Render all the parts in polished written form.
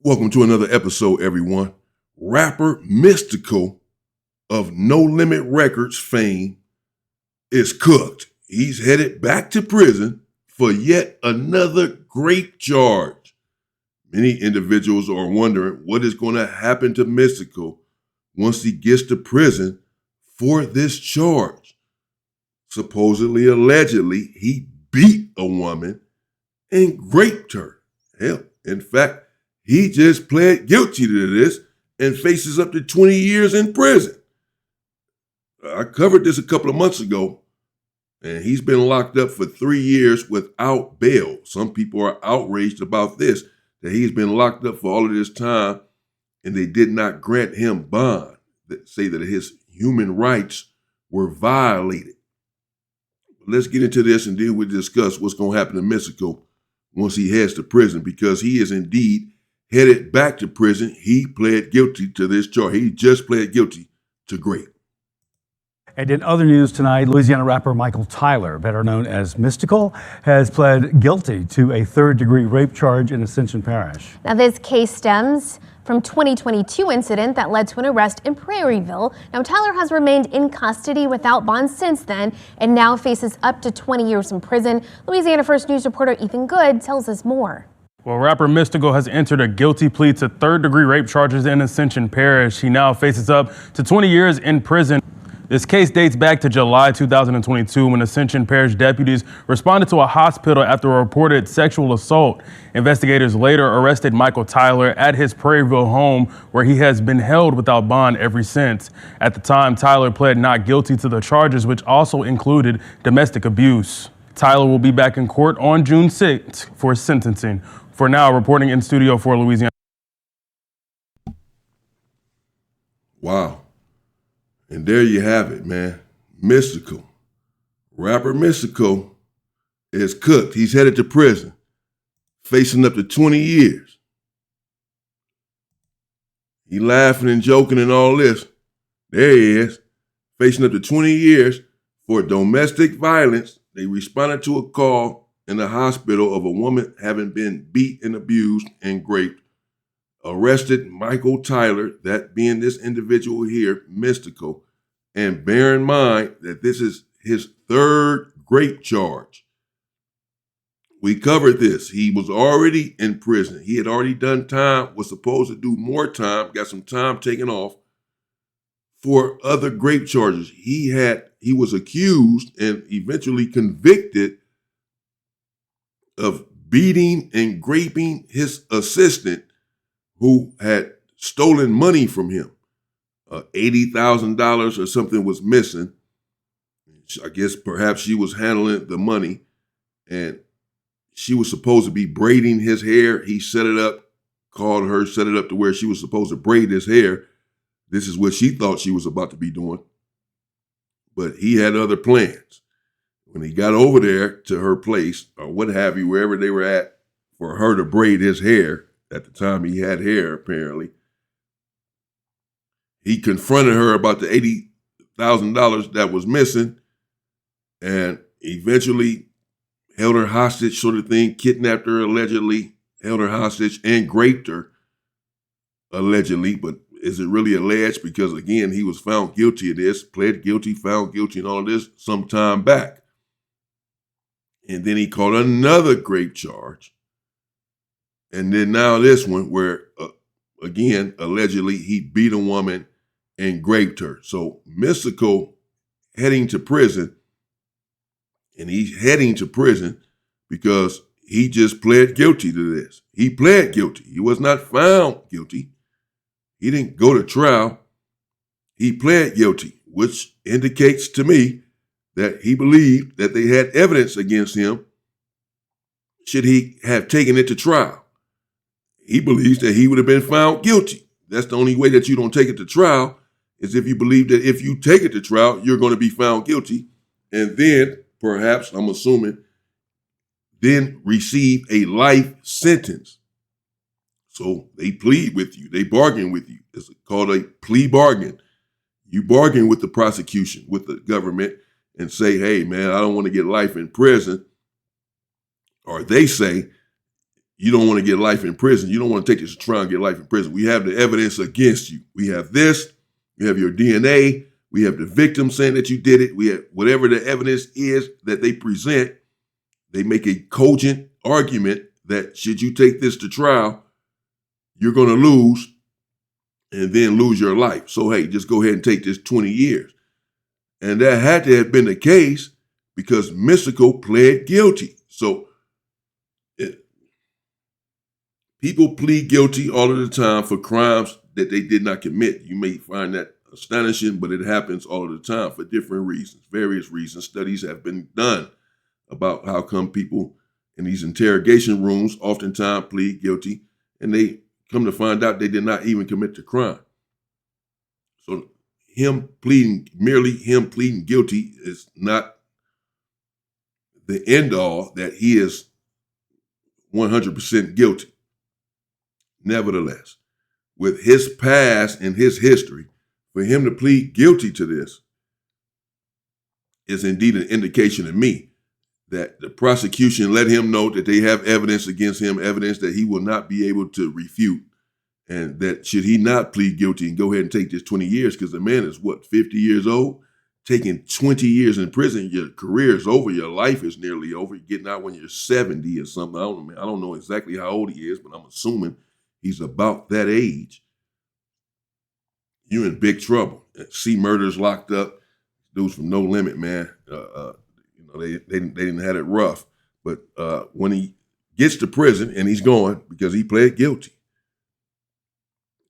Welcome to another episode, everyone. Rapper Mystikal of No Limit Records fame is cooked. He's headed back to prison for yet another great charge. Many individuals are wondering what is going to happen to Mystikal once he gets to prison for this charge. Supposedly, allegedly, he beat a woman and raped her. Hell, in fact, he just pled guilty to this and faces up to 20 years in prison. I covered this a couple of months ago, and he's been locked up for 3 years without bail. Some people are outraged about this, that he's been locked up for all of this time, and they did not grant him bond, that say that his human rights were violated. Let's get into this, and then we'll discuss what's going to happen to Mystikal once he heads to prison, because he is indeed headed back to prison. He pled guilty to this charge. He just pled guilty to rape. And in other news tonight, Louisiana rapper Michael Tyler, better known as Mystikal, has pled guilty to a third-degree rape charge in Ascension Parish. Now, this case stems from 2022 incident that led to an arrest in Prairieville. Now, Tyler has remained in custody without bond since then and now faces up to 20 years in prison. Louisiana First News reporter Ethan Good tells us more. Well, rapper Mystikal has entered a guilty plea to third-degree rape charges in Ascension Parish. He now faces up to 20 years in prison. This case dates back to July 2022 when Ascension Parish deputies responded to a hospital after a reported sexual assault. Investigators later arrested Michael Tyler at his Prairieville home, where he has been held without bond ever since. At the time, Tyler pled not guilty to the charges, which also included domestic abuse. Tyler will be back in court on June 6th for sentencing. For now, reporting in studio for Louisiana. Wow. And there you have it, man. Mystikal. Rapper Mystikal is cooked. He's headed to prison, facing up to 20 years. He laughing and joking and all this. There he is, facing up to 20 years for domestic violence. They responded to a call in the hospital of a woman having been beat and abused and raped. Arrested Michael Tyler, that being this individual here, Mystikal, and bear in mind that this is his third rape charge. We covered this. He was already in prison. He had already done time, was supposed to do more time, got some time taken off for other rape charges. He was accused and eventually convicted of beating and raping his assistant who had stolen money from him. $80,000 or something was missing. I guess perhaps she was handling the money, and she was supposed to be braiding his hair. He set it up, called her, set it up to where she was supposed to braid his hair. This is what she thought she was about to be doing. But he had other plans. When he got over there to her place, or what have you, wherever they were at, for her to braid his hair, at the time he had hair apparently, he confronted her about the $80,000 that was missing and eventually held her hostage, sort of thing, kidnapped her allegedly, held her hostage and raped her allegedly. But is it really alleged? Because again, he was found guilty of this, pled guilty, found guilty and all of this some time back. And then he caught another rape charge. And then now this one where, again, allegedly he beat a woman and raped her. So Mystikal heading to prison, and he's heading to prison because he just pled guilty to this. He pled guilty. He was not found guilty. He didn't go to trial. He pled guilty, which indicates to me that he believed that they had evidence against him should he have taken it to trial. He believes that he would have been found guilty. That's the only way that you don't take it to trial, is if you believe that if you take it to trial, you're going to be found guilty. And then, perhaps, I'm assuming, then receive a life sentence. So they plead with you. They bargain with you. It's called a plea bargain. You bargain with the prosecution, with the government, and say, hey, man, I don't want to get life in prison. Or they say, you don't want to get life in prison. You don't want to take this to trial and get life in prison. We have the evidence against you. We have this. We have your DNA. We have the victim saying that you did it. We have whatever the evidence is that they present. They make a cogent argument that should you take this to trial, you're going to lose and then lose your life. So, hey, just go ahead and take this 20 years. And that had to have been the case because Mystikal pled guilty. So people plead guilty all of the time for crimes that they did not commit. You may find that astonishing, but it happens all of the time for different reasons, various reasons. Studies have been done about how come people in these interrogation rooms oftentimes plead guilty, and they come to find out they did not even commit the crime. So merely him pleading guilty is not the end all that he is 100% guilty. Nevertheless, with his past and his history, for him to plead guilty to this is indeed an indication to me that the prosecution let him know that they have evidence against him, evidence that he will not be able to refute, and that should he not plead guilty and go ahead and take this 20 years, because the man is, 50 years old? Taking 20 years in prison, your career is over, your life is nearly over. You're getting out when you're 70 or something. I don't know exactly how old he is, but I'm assuming he's about that age. You're in big trouble. See murders locked up. Dudes from No Limit, man. They didn't have it rough. But when he gets to prison, and he's going because he pled guilty.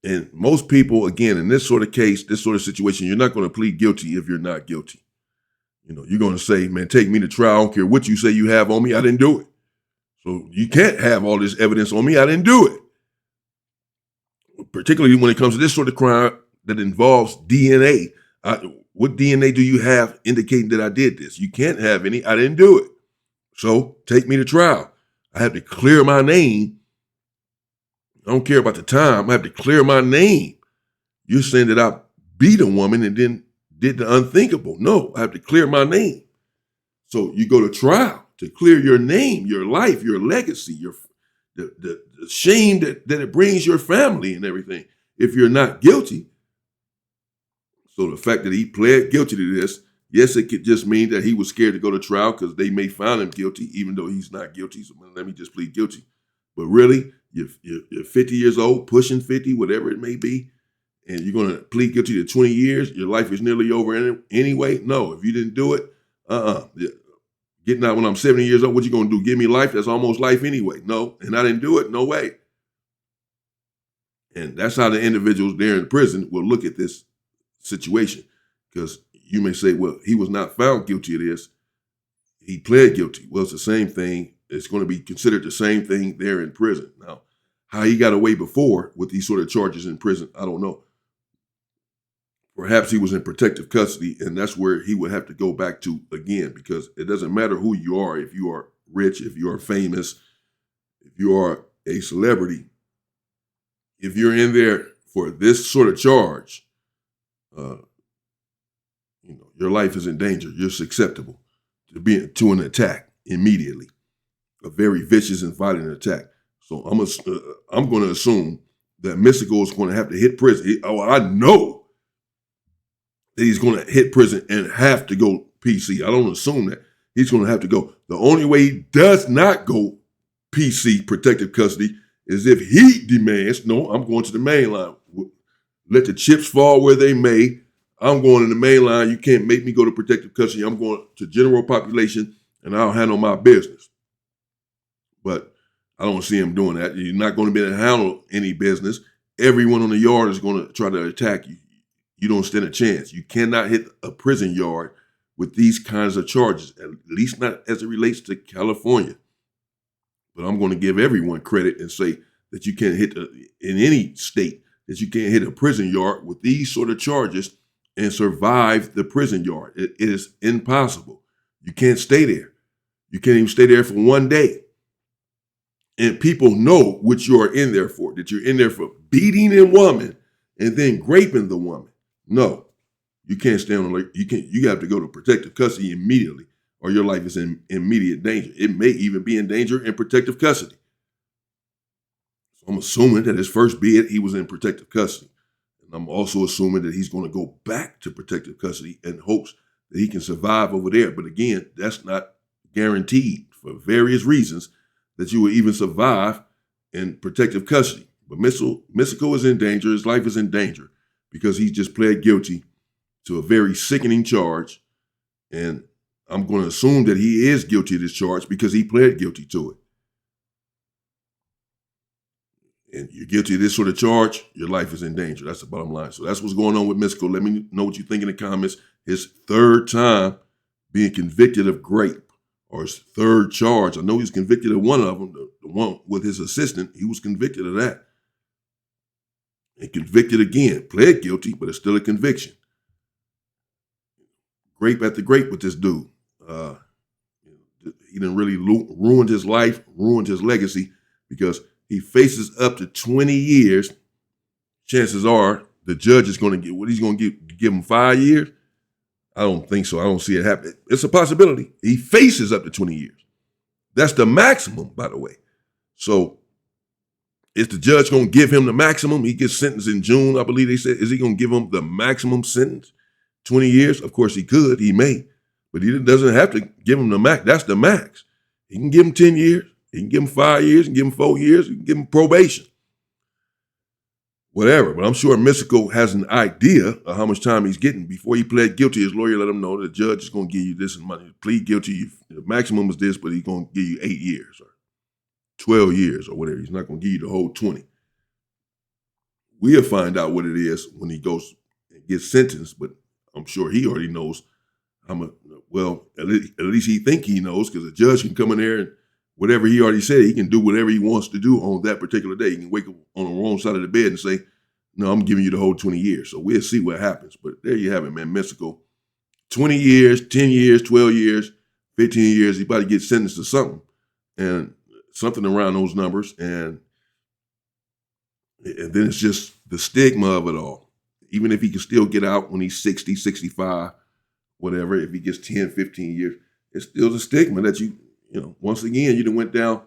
And most people, again, in this sort of case, this sort of situation, you're not going to plead guilty if you're not guilty. You're going to say, man, take me to trial. I don't care what you say you have on me. I didn't do it. So you can't have all this evidence on me. I didn't do it. Particularly when it comes to this sort of crime that involves DNA. What DNA do you have indicating that I did this? You can't have any. I didn't do it. So take me to trial. I have to clear my name. I don't care about the time. I have to clear my name. You're saying that I beat a woman and then did the unthinkable. No, I have to clear my name. So you go to trial to clear your name, your life, your legacy, the shame that it brings your family and everything if you're not guilty. So the fact that he pled guilty to this, yes, it could just mean that he was scared to go to trial because they may find him guilty, even though he's not guilty. So let me just plead guilty. But really, you're 50 years old, pushing 50, whatever it may be, and you're going to plead guilty to 20 years. Your life is nearly over anyway. No, if you didn't do it, getting out when I'm 70 years old, what you going to do? Give me life? That's almost life anyway. No, and I didn't do it. No way. And that's how the individuals there in prison will look at this situation, because you may say, well, he was not found guilty of this. He pled guilty. Well, it's the same thing. It's going to be considered the same thing there in prison. Now, how he got away before with these sort of charges in prison, I don't know. Perhaps he was in protective custody, and that's where he would have to go back to again, because it doesn't matter who you are. If you are rich, if you are famous, if you are a celebrity, if you're in there for this sort of charge, your life is in danger. You're susceptible to an attack immediately, a very vicious and violent attack. So I'm going to assume that Mystikal is going to have to hit prison. I know that he's going to hit prison and have to go PC. I don't assume that. He's going to have to go. The only way he does not go PC, protective custody, is if he demands, no, I'm going to the main line. Let the chips fall where they may. I'm going in the main line. You can't make me go to protective custody. I'm going to general population, and I'll handle my business. But I don't see him doing that. You're not going to be able to handle any business. Everyone on the yard is going to try to attack you. You don't stand a chance. You cannot hit a prison yard with these kinds of charges, at least not as it relates to California. But I'm going to give everyone credit and say that you can't hit, in any state, that you can't hit a prison yard with these sort of charges and survive the prison yard. It is impossible. You can't stay there. You can't even stay there for one day. And people know what you are in there for, that you're in there for beating a woman and then raping the woman. No, you can't stay on the, you have to go to protective custody immediately, or your life is in immediate danger. It may even be in danger in protective custody. I'm assuming that his first bid, he was in protective custody. And I'm also assuming that he's going to go back to protective custody in hopes that he can survive over there. But again, that's not guaranteed for various reasons that you will even survive in protective custody. But Mystikal is in danger. His life is in danger because he just pled guilty to a very sickening charge. And I'm going to assume that he is guilty of this charge because he pled guilty to it. And you're guilty of this sort of charge, your life is in danger. That's the bottom line. So that's what's going on with Mystikal. Let me know what you think in the comments. His third time being convicted of grape, or his third charge. I know he's convicted of one of them, the one with his assistant. He was convicted of that. And convicted again, pled guilty, but it's still a conviction. Grape after grape with this dude. He done really ruined his life, ruined his legacy, because he faces up to 20 years. Chances are the judge is going to get, what he's going to give him 5 years? I don't think so. I don't see it happen. It's a possibility. He faces up to 20 years. That's the maximum, by the way. So is the judge going to give him the maximum? He gets sentenced in June, I believe they said. Is he going to give him the maximum sentence? 20 years? Of course he could. He may. But he doesn't have to give him the max. That's the max. He can give him 10 years. He can give him 5 years. He can give him 4 years. He can give him probation. Whatever. But I'm sure Mystikal has an idea of how much time he's getting. Before he pled guilty, his lawyer let him know the judge is going to give you this money. Plead guilty, the maximum is this, but he's going to give you 8 years or 12 years or whatever. He's not going to give you the whole 20. We'll find out what it is when he goes and gets sentenced, but I'm sure he already knows how much. Well, at least he think he knows, because the judge can come in there and whatever he already said, he can do whatever he wants to do on that particular day. He can wake up on the wrong side of the bed and say, no, I'm giving you the whole 20 years. So we'll see what happens. But there you have it, man. Mystikal, 20 years, 10 years, 12 years, 15 years. He's about to get sentenced to something, and something around those numbers. And then it's just the stigma of it all. Even if he can still get out when he's 60, 65, whatever, if he gets 10, 15 years, it's still the stigma that you know, once again, you done went down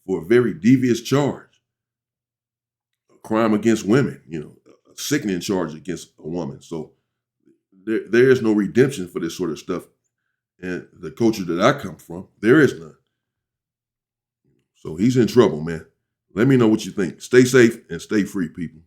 for a very devious charge, a crime against women, you know, a sickening charge against a woman. So there is no redemption for this sort of stuff. And the culture that I come from, there is none. So he's in trouble, man. Let me know what you think. Stay safe and stay free, people.